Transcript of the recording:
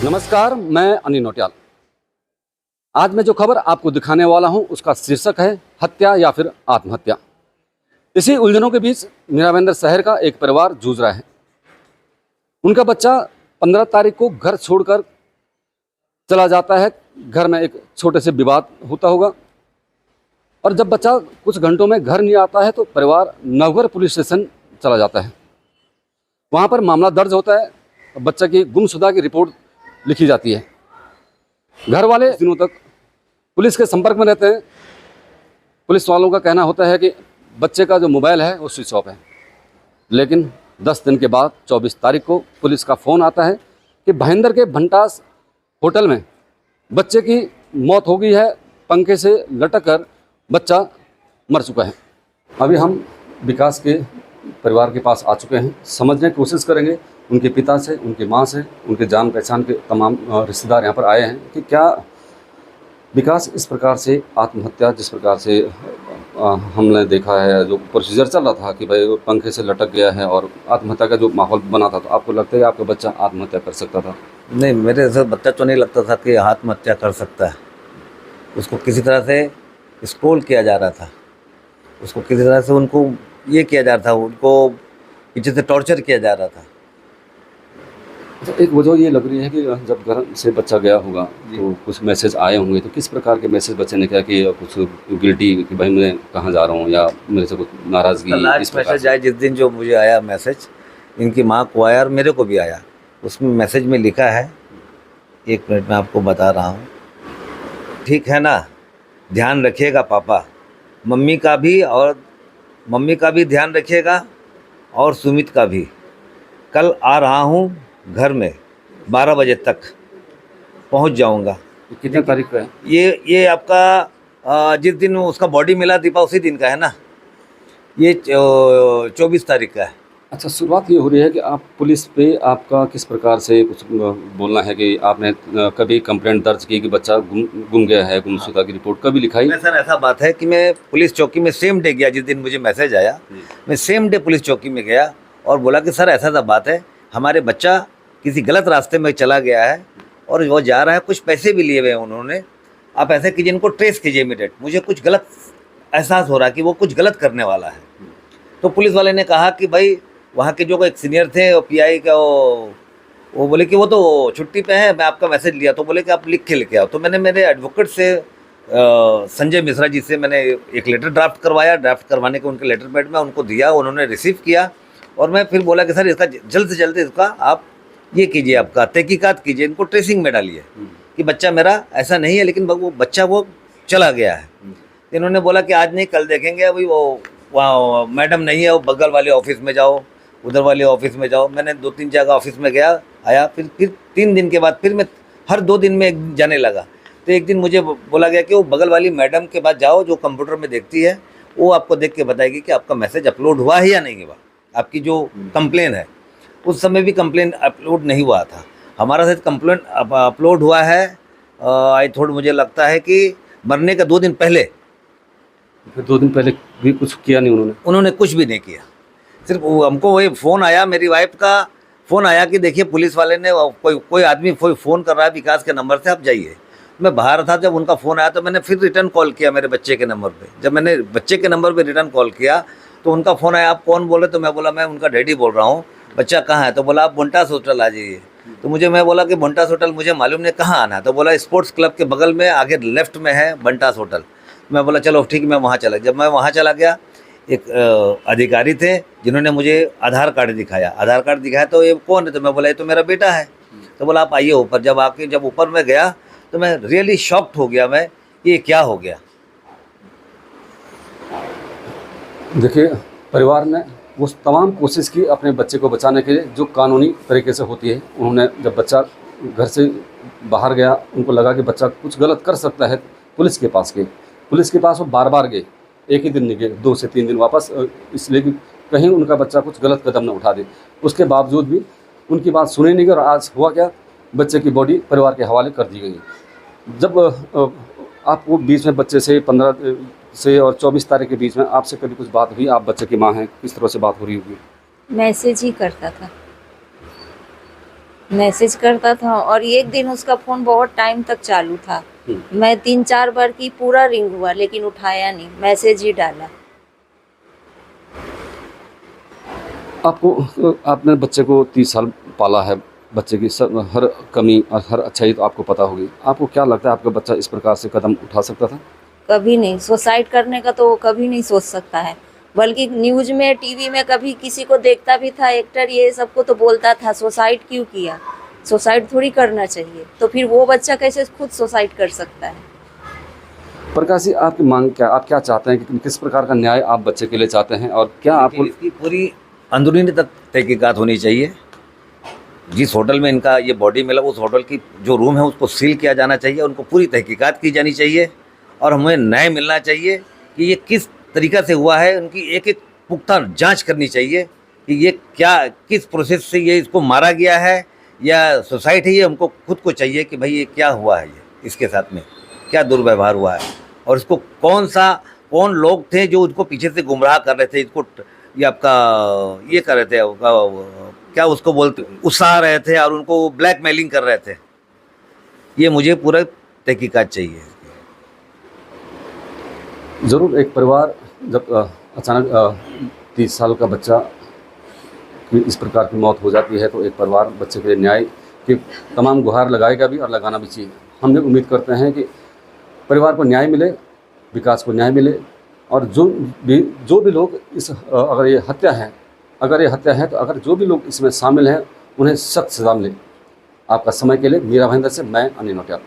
नमस्कार, मैं अनिल नौटियाल। आज मैं जो खबर आपको दिखाने वाला हूं उसका शीर्षक है हत्या या फिर आत्महत्या। इसी उलझनों के बीच मीराबंदर शहर का एक परिवार जूझ रहा है। उनका बच्चा 15 तारीख को घर छोड़कर चला जाता है। घर में एक छोटे से विवाद होता होगा और जब बच्चा कुछ घंटों में घर नहीं आता है तो परिवार नवघर पुलिस स्टेशन चला जाता है। वहाँ पर मामला दर्ज होता है। बच्चा की गुमशुदा की रिपोर्ट लिखी जाती है। घर वाले दिनों तक पुलिस के संपर्क में रहते हैं। पुलिस वालों का कहना होता है कि बच्चे का जो मोबाइल है वो स्विच ऑफ है, लेकिन 10 दिन के बाद 24 तारीख को पुलिस का फ़ोन आता है कि भाईंदर के भंटास होटल में बच्चे की मौत हो गई है। पंखे से लटक कर बच्चा मर चुका है। अभी हम विकास के परिवार के पास आ चुके हैं। समझने की कोशिश करेंगे उनके पिता से, उनकी माँ से, उनके जान पहचान के तमाम रिश्तेदार यहाँ पर आए हैं कि क्या विकास इस प्रकार से आत्महत्या, जिस प्रकार से हमने देखा है जो प्रोसीजर चल रहा था कि भाई पंखे से लटक गया है और आत्महत्या का जो माहौल बना था, तो आपको लगता है आपका बच्चा आत्महत्या कर सकता था? नहीं, मेरे से बच्चा तो नहीं लगता था कि आत्महत्या कर सकता है। उसको किसी तरह से स्क्रॉल किया जा रहा था, उसको किसी तरह से उनको ये किया जा रहा था, उनको पीछे से टॉर्चर किया जा रहा था। तो एक वजह ये लग रही है कि जब घर से बच्चा गया होगा तो कुछ मैसेज आए होंगे, तो किस प्रकार के मैसेज बच्चे ने किया कि कुछ गिल्टी कि भाई मैं कहाँ जा रहा हूँ या मेरे से कुछ नाराज़गी? लास्ट मैसेज आया जिस दिन, जो मुझे आया मैसेज, इनकी माँ को आया और मेरे को भी आया। उसमें मैसेज में लिखा है, 1 मिनट में आपको बता रहा हूँ। ठीक है ना, ध्यान रखिएगा पापा, मम्मी का भी ध्यान रखिएगा और सुमित का भी। कल आ रहा हूँ घर में, 12 बजे तक पहुँच जाऊँगा। कितनी तारीख का है ये आपका जिस दिन उसका बॉडी मिला दीपा, उसी दिन का है ना। ये 24 तारीख का है। अच्छा, शुरुआत ये हो रही है कि आप पुलिस पे आपका किस प्रकार से कुछ बोलना है कि आपने कभी कंप्लेंट दर्ज की कि बच्चा गुम गया है, गुमशुदा की रिपोर्ट कभी लिखाई? मैं सर ऐसा बात है कि मैं पुलिस चौकी में सेम डे गया, जिस दिन मुझे मैसेज आया मैं सेम डे पुलिस चौकी में गया और बोला कि सर ऐसा बात है, हमारे बच्चा किसी गलत रास्ते में चला गया है और वो जा रहा है, कुछ पैसे भी लिए हुए हैं उन्होंने, आप ऐसे कीजिए, इनको ट्रेस कीजिए इमीडिएट। मुझे कुछ गलत एहसास हो रहा है कि वो कुछ गलत करने वाला है। तो पुलिस वाले ने कहा कि भाई वहाँ के जो एक सीनियर थे और पीआई का, वो बोले कि वो तो छुट्टी पे है, मैं आपका मैसेज लिया, तो बोले कि आप लिख के लेके आओ। तो मैंने मेरे एडवोकेट से संजय मिश्रा जी से मैंने एक लेटर ड्राफ्ट करवाया। ड्राफ्ट करवाने के उनके लेटर पैड में उनको दिया, उन्होंने रिसीव किया और मैं फिर बोला कि सर इसका जल्द से जल्द इसका आप ये कीजिए, आपका तहकीकात कीजिए, इनको ट्रेसिंग में डालिए कि बच्चा मेरा ऐसा नहीं है, लेकिन वो बच्चा वो चला गया है। इन्होंने बोला कि आज नहीं कल देखेंगे, अभी वो वहाँ मैडम नहीं है, वो बगल वाले ऑफिस में जाओ, उधर वाले ऑफिस में जाओ। मैंने 2-3 जगह ऑफिस में गया आया, फिर 3 दिन के बाद फिर मैं हर 2 दिन में जाने लगा। तो एक दिन मुझे बोला गया कि वो बगल वाली मैडम के पास जाओ जो कंप्यूटर में देखती है, वो आपको देख के बताएगी कि आपका मैसेज अपलोड हुआ है या नहीं हुआ। आपकी जो कंप्लेन है, उस समय भी कंप्लेन अपलोड नहीं हुआ था, हमारा शायद कंप्लेन अपलोड हुआ है आई थोड़ा, मुझे लगता है कि मरने का 2 दिन पहले। फिर 2 दिन पहले भी कुछ किया नहीं उन्होंने कुछ भी नहीं किया। सिर्फ हमको वही फ़ोन आया, मेरी वाइफ का फ़ोन आया कि देखिए पुलिस वाले ने कोई आदमी फ़ोन कर रहा है विकास के नंबर से, आप जाइए। मैं बाहर था, जब उनका फ़ोन आया तो मैंने फिर रिटर्न कॉल किया मेरे बच्चे के नंबर पे। जब मैंने बच्चे के नंबर पे रिटर्न कॉल किया तो उनका फ़ोन आया, आप कौन बोले? तो मैं बोला मैं उनका डैडी बोल रहा हूँ, बच्चा कहाँ है? तो बोला आप बुंटास होटल आ जाइए। तो मैं बोला कि बुंटास होटल मुझे मालूम नहीं कहाँ आना है। तो बोला स्पोर्ट्स क्लब के बगल में आगे लेफ्ट में है बुंटास होटल। मैं बोला चलो ठीक, मैं वहाँ चला। जब मैं वहाँ चला गया, एक अधिकारी थे जिन्होंने मुझे आधार कार्ड दिखाया। तो ये कौन है? तो मैं बोला ये तो मेरा बेटा है। तो बोला आप आइए ऊपर। जब ऊपर मैं गया तो मैं रियली शॉक्ड हो गया, मैं ये क्या हो गया। देखिए, परिवार ने वो तमाम कोशिश की अपने बच्चे को बचाने के लिए जो कानूनी तरीके से होती है। उन्होंने जब बच्चा घर से बाहर गया, उनको लगा कि बच्चा कुछ गलत कर सकता है, पुलिस के पास गए। पुलिस के पास वो बार गए, एक ही दिन नहीं गए, 2 से 3 दिन वापस, इसलिए कि कहीं उनका बच्चा कुछ गलत कदम न उठा दे। उसके बावजूद भी उनकी बात सुनी नहीं गई और आज हुआ क्या, बच्चे की बॉडी परिवार के हवाले कर दी गई। जब आपको बीच में बच्चे से 15 से और 24 तारीख के बीच में आपसे कभी कुछ बात हुई? आप बच्चे की माँ हैं, किस तरह से बात हो रही होगी? मैसेज ही करता था। मैसेज करता था और एक दिन उसका फ़ोन बहुत टाइम तक चालू था। मैं 3-4 बार की, पूरा रिंग हुआ लेकिन उठाया नहीं, मैसेज ही डाला। आपको आपने बच्चे को 30 साल पाला है, बच्चे की हर कमी और हर अच्छाई तो आपको पता होगी। आपको क्या लगता है आपका बच्चा इस प्रकार से कदम उठा सकता था? कभी नहीं, सुसाइड करने का तो वो कभी नहीं सोच सकता है। बल्कि न्यूज़ में, टीवी में कभी किसी को देखता भी था एक्टर, ये सबको तो बोलता था सुसाइड क्यों किया, सुसाइड थोड़ी करना चाहिए। तो फिर वो बच्चा कैसे खुद सुसाइड कर सकता है? प्रकाश जी, आपकी मांग क्या, आप क्या चाहते हैं कि किस प्रकार का न्याय आप बच्चे के लिए चाहते हैं, और क्या आपको इसकी पूरी अंदरूनी तक तहकीकात होनी चाहिए। जिस होटल में इनका ये बॉडी मिला, उस होटल की जो रूम है उसको सील किया जाना चाहिए, उनको पूरी तहकीकात की जानी चाहिए और हमें न्याय मिलना चाहिए कि ये किस तरीक़ा से हुआ है। उनकी एक एक पुख्ता जांच करनी चाहिए कि ये क्या, किस प्रोसेस से ये इसको मारा गया है या सुसाइड है। ये हमको खुद को चाहिए कि भाई ये क्या हुआ है, ये इसके साथ में क्या दुर्व्यवहार हुआ है, और इसको कौन लोग थे जो उसको पीछे से गुमराह कर रहे थे, इसको ये आपका ये कर रहे थे, क्या उसको बोलते, उकसा रहे थे और उनको ब्लैकमेलिंग कर रहे थे। ये मुझे पूरा तहकीकात चाहिए। ज़रूर एक परिवार जब अचानक 30 साल का बच्चा की इस प्रकार की मौत हो जाती है तो एक परिवार बच्चे के लिए न्याय की तमाम गुहार लगाएगा भी और लगाना भी चाहिए। हम लोग उम्मीद करते हैं कि परिवार को न्याय मिले, विकास को न्याय मिले, और जो भी लोग इस अगर ये हत्या है तो अगर जो भी लोग इसमें शामिल हैं उन्हें सख्त सज़ा मिले। आपका समय के लिए मीरा भाईंदर से मैं अनिल नौटियाल।